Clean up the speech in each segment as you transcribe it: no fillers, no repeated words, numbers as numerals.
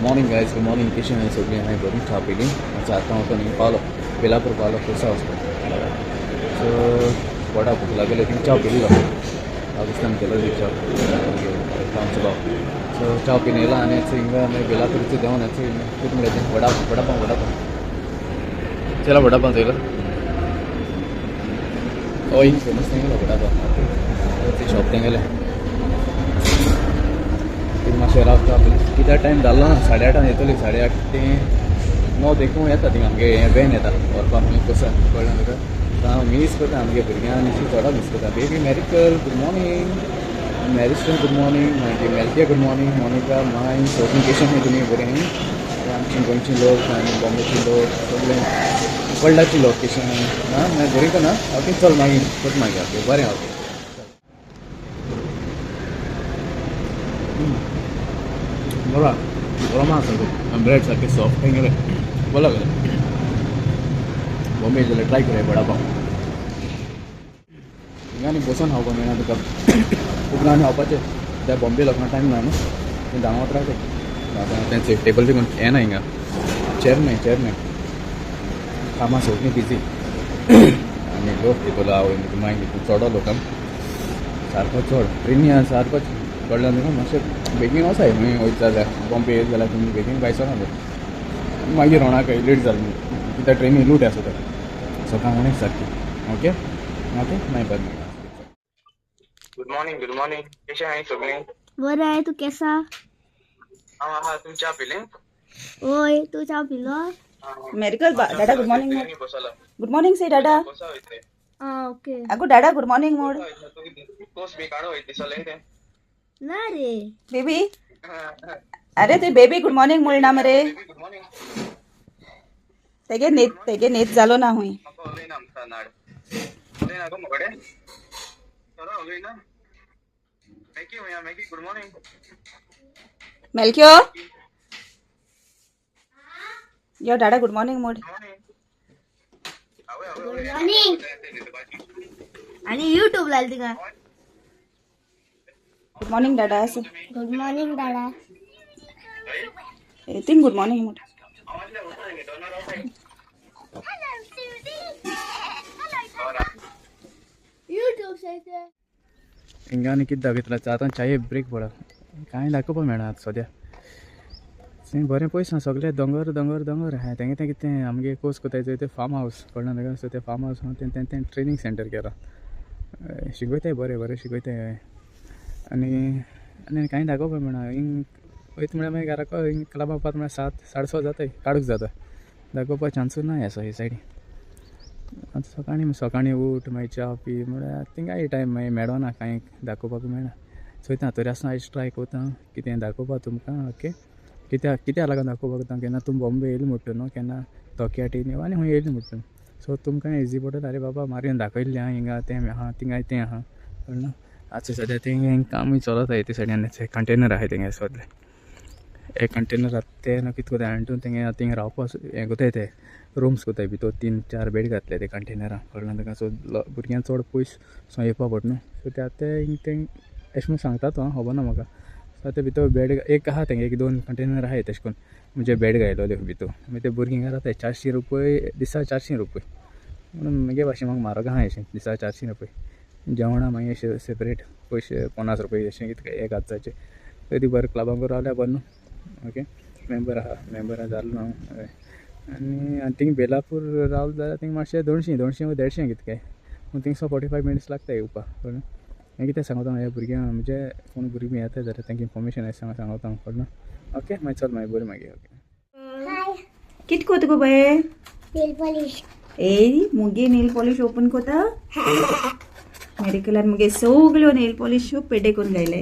morning guys, good morning. Kishan is okay. I'm going to shop eating. I'm going to follow. Belapur follow Kusa hospital. So what up? Level I think shop eating. Pakistan color shop. Comes about. So shop in Ela and it's in Belapur to down. It's in Kutum legend. What up? Chela what up on Zela? Oh, in famous thing. What up? It's shop thing. Share of किती time झाला ना 8:30 येतली 8:30 ते 9 देखून येता thing आमगे बेन येता व्हरपाक आमी कसं कळना तुका हांव मिस करता आमगे भुरग्यांक थोडा मिस करता बेबी मेरिकल गुड मॉर्निंग मेरिस्टन गुड मॉर्निंग मागीर मेल्किया गुड मॉर्निंग मोनिका माय सोफिकेशन हे तुमी बरें आमची गोंयची लोक आनी बॉम्बेची लोक सगळे वर्ल्डाची लोक केशन ना मागीर बरी ना ओके चल मागीर करता मागीर बरें ओके बोला बोला मास ब्रेड सारखे सॉफ्ट आहे बोला बॉम्बे जाल्यार ट्राय करूया वडा पाव हिंगांनी बसून खावपाक मेळना तुका खूब गाणी खावपाचें त्या बॉम्बे लोकांक टायम ना न्हू तें दांगोत रावता तेंचे टेबल बी हें ना हिंगा चेर नाही कामां सगळीं बिजी आनी लोक टेबल आवय मागीर चोडो लोकांक सारको चड ट्रेनी सारको कळ्ळें तुका मातशें बेगीन वचाय खंय वयता जाल्यार बॉम्बे येयले जाल्यार तुमी बेगीन भायर सर मागीर रोणाक लेट जालें कित्याक ट्रेनी लूट आसा तर सकाळ म्हणून सारकी ओके ओके मागीर बरें गुड मॉर्निंग कशें आहाय सगळीं बरें आहे तू केसा हा तुमी च्या पिले ओय तू चा पिलो मेरिकल डाडा गुड मॉर्निंग मोड गुड मॉर्निंग से डाडा कसं होते ओके अगो डाडा गुड मॉर्निंग मोड कोस बी काढो होते चले ते ना रे बेबी अरे ते बेबी गुड मॉर्निंग बोलना मरे गुड मॉर्निंग तेगे नेत जालो ना हुई म्हाका उलय ना आमचा नाड उलय ना गो म्हाकडे चला उलय ना मॅगी गुड मॉर्निंग मेलक्यो यो डाडा गुड मॉर्निंग मोड मॉर्निंग आणि यूट्यूब लाल तिका गुड मॉर्निंग डाडा असं गुड मॉर्निंग दादा तीन गुड मॉर्निंग मोड यूट्यूब से हिंगांनी कितें दाखयतलें आतां चाये ब्रेक पडा कांय दाखोवपाक मेळना आतां सद्या थंय बरें पयस ना सगळे दोंगर आहाय तेंगे तें कितें आमगे कोर्स कोताय ते फार्म हावस कळना ताका सो तें फार्म हावस तें ट्रेनींग सेंटर केलां शिकयताय बरें शिकयताय आनी कांय दाखोवपाक मेळना हिंग वयता म्हळ्यार मागीर घराको हिंग क्लबा वचपाक म्हळ्यार 7:30 जाताय काडूंक जाता दाखोवपाक चान्सूय ना असो हे सायडीन आतां सकाळीं उठ मागीर च्या पी म्हळ्यार थिंगाय टायम मागीर मेळना कांय दाखोवपाक मेळना चोयता तरी आसतना आयज ट्राय कोता कितें दाखोवपा तुमकां ओके कित्याक लागून दाखोवपाक केन्ना तुमी बॉम्बे येयले म्हणटा न्हू केन्ना तोक्याटी आनी खंय येयले म्हणटा सो तुमकां इजी पडटलें अरे बाबा मारून दाखयल्लें आहा हिंगा तें आहा थिंगाय तें आहा कळना आतां सद्या तें कामूय चलत आहाय ते सायडीन कंटेनर आहाय तेंगे सद्या एक कंटेनर ते कितें कोताय हाडून थिंगा रावपाक हें कोताय ते रूम्स कोताय भितर 3-4 बेड घातले ते कंटेनरां कळना ताका सो भुरग्यांक चड पयस सो येवपा पडटा न्हू सो ते आतां तें अशें म्हूण सांगता तो खबर ना म्हाका सो आतां भितर बेड एक आहा तेंगे 1-2 कंटेनर आहाय तशें करून म्हणजे बेड घायलोले भितर मागीर ते भुरग्यांक रावताय 400 रुपये दिसा 400 रुपये म्हणून म्हगे भाशेन म्हाका म्हारग आहाय अशें दिसा 400 रुपये जेवणा मागीर अशें सेपरेट पयशे 50 रुपये अशें कितें एक हाजाचे तरी बरें क्लबांक रावल्यार बरें न्हू ओके मेंबर जालो न्हू आनी थिंग बेलापूर रावलो जाल्यार थिंग मातशें 200 वा 150 कितें काय पूण थिंगसो 45 मिनिट्स लागता येवपाक कळ्ळें हें कितें सांगता ह्या भुरग्यांक म्हणजे कोण भुरगीं येता जाल्यार तांकां इन्फॉर्मेशन सांगता कळ्ळें ओके मागीर चल मागीर बरें मागीर ओके कित कोत गो बाये नेल पॉलिश ए मुगे नेल पॉलिश ओपन कोता मेडिकलान मुगे सगल्यो नेल पॉलिश पेड्डे करून घायले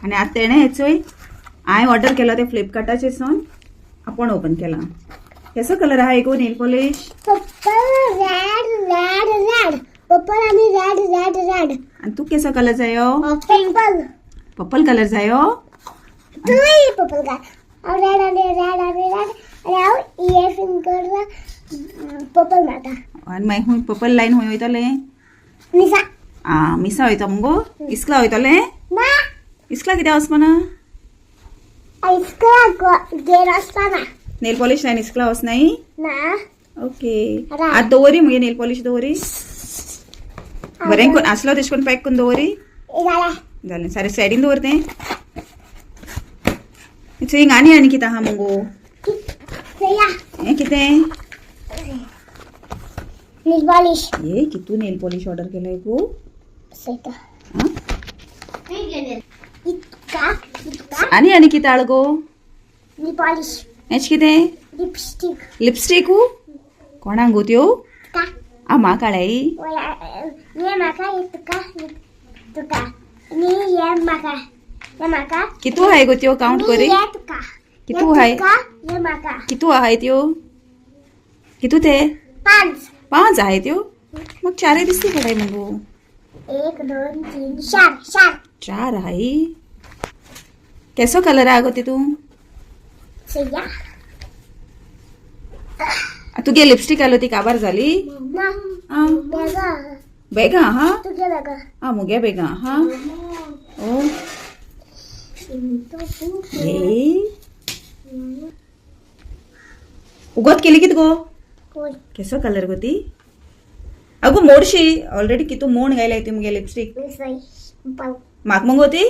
आनी आतां तेणें हेचोय हांवें ऑर्डर केलो ते फ्लिपकार्टाचेर सावन आपण ओपन केला केसो कलर आहा गो नेल पॉलिश पर्पल रेड पर्पल आणि रेड आणि तू केसो कलर जायो पर्पल कलर जायो तूय पर्पल का रेड आणि हांव इयर फिंगर पर्पल मारता आणि मागीर हूंय पर्पल लायन हूंय वयतले मिसा मिसा वयता मुगो इस्कला वयतले ना इस्कला कित्याक वचपाना इसका गेर असताना नेल पॉलिश नाही निसकला वस नाही ना ओके रा. आज दवरी मगे नेल पॉलिश दवरी बरें कोण असलो तेश कोन पॅक करून दवरी झाला जालें सारे सायडीन दवरते हिंग आनी कितें आहा मगो चला हें कितें नील पॉलिश ये कितू नेल पॉलिश ऑर्डर केलंय गो सेटा हा? इतका आनी कितें आळ गो नील पॉलिश हेच कितें लिपस्टिक लिपस्टिक कोणाक गो त्यो का आ म्हाका आळाई ये म्हाका तुका तुका नी ये म्हाका कितू आहाय गो त्यो काउंट करी ये तुका कितू आहाय ये म्हाका कितू आहाय त्यो कितू ते 5 5 आहाय त्यो मग 4 दिसती पडाय मगो 1 2 3 4 4 आहाय केसो कलर आहा गो तितू सया तुगे लिपस्टिक आलो ती काबार जाली ना आ बेगा बेगा हा तुगे बेगा आ मुगे बेगा हा ओ ए उगत केली कित गो कोण केसो कलर गो ती अगो मोडशी ऑलरेडी कितू मोड गायलाय ती मुगे लिपस्टिक सई पाव म्हाक मगो ती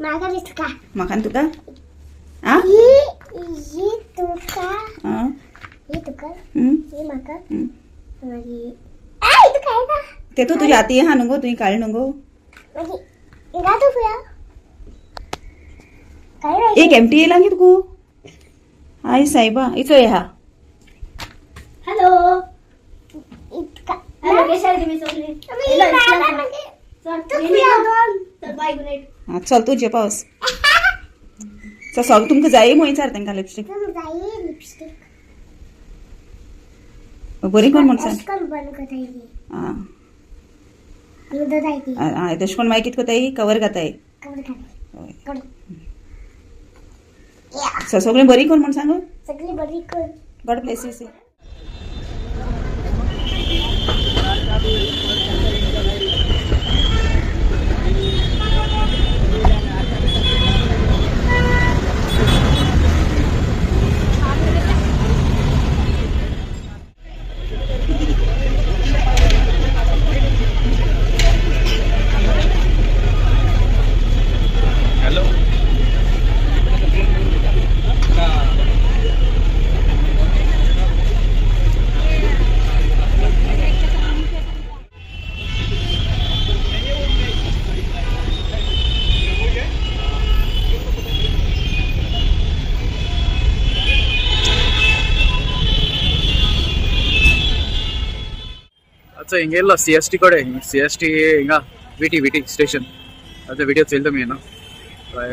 म्हाका दिसता म्हाकान तुका आ ही तुका आ ही तुका हम्म, ही म्हाका हम्म. मागी आई तू काय का ते तू तुझ्या हाती हा न्हू गो तुवें काळ न्हू गो मागी गातो फुया काय रे एक एमटी येयला कित गो आय सायबा इचो ये हा हॅलो इतका हॅलो कशा तुम्ही सगळे तू फुया दोन तर बाय गुड नाईट हा चल तू जे पावस चल सग तुमकां जाय मग विचार तांकां लिपस्टिक तुम जाई लिपस्टिक बरी कोण म्हण सांग अस्कल बन करताई आ दूध जायती आ तशें कोण मागीर कित कोताय कवर घाताय कवर खाते कवर चल सगळें बरी कोण म्हण सांग सगळी बरी कर God bless you say hello अच्छा हिंगेल्लो CST कड़े CST हिंगा विटी स्टेशन आता विडियो चलता मी ना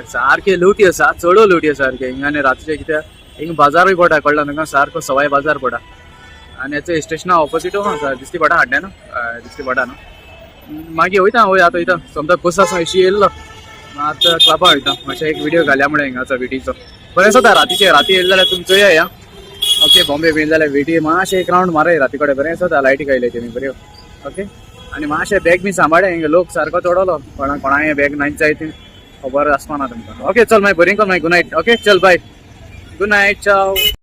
सारखे लुटी आसा चड लुटी सारखे हिंगाने रातचे कित्याक हिंग बाजारूय पडा कळ्ळा तुका सारको सवाय बाजार पडा आनी हेचो स्टेशना ऑपोजीट दिसती पडा हाड्या ना दिसती पडा न्हू मागीर वयता आतां वयता समजा बस आसा इशी येयल्लो आतां क्लबा वयता मातशें एक विडियो घाल्या म्हणून हिंगाचो विटीचो बरें जाता रातीचे राती येयले जाल्यार तुमी चोया या ओके बॉम्बे बीन जाल्यार विटी मातशें एक रावंड मारय राती कडेन बरें जाता लायटी गायले तेमी बऱ्यो ओके आनी मातशें बॅग बी सांबाळे हिंगा लोक सारको चोडलो कोणाय बॅग नाहीत जाय ती खबर आसपाना तुमकां ओके चल मागीर बरी कर मागीर गुड नायट ओके चल बाय गुड नायट चाव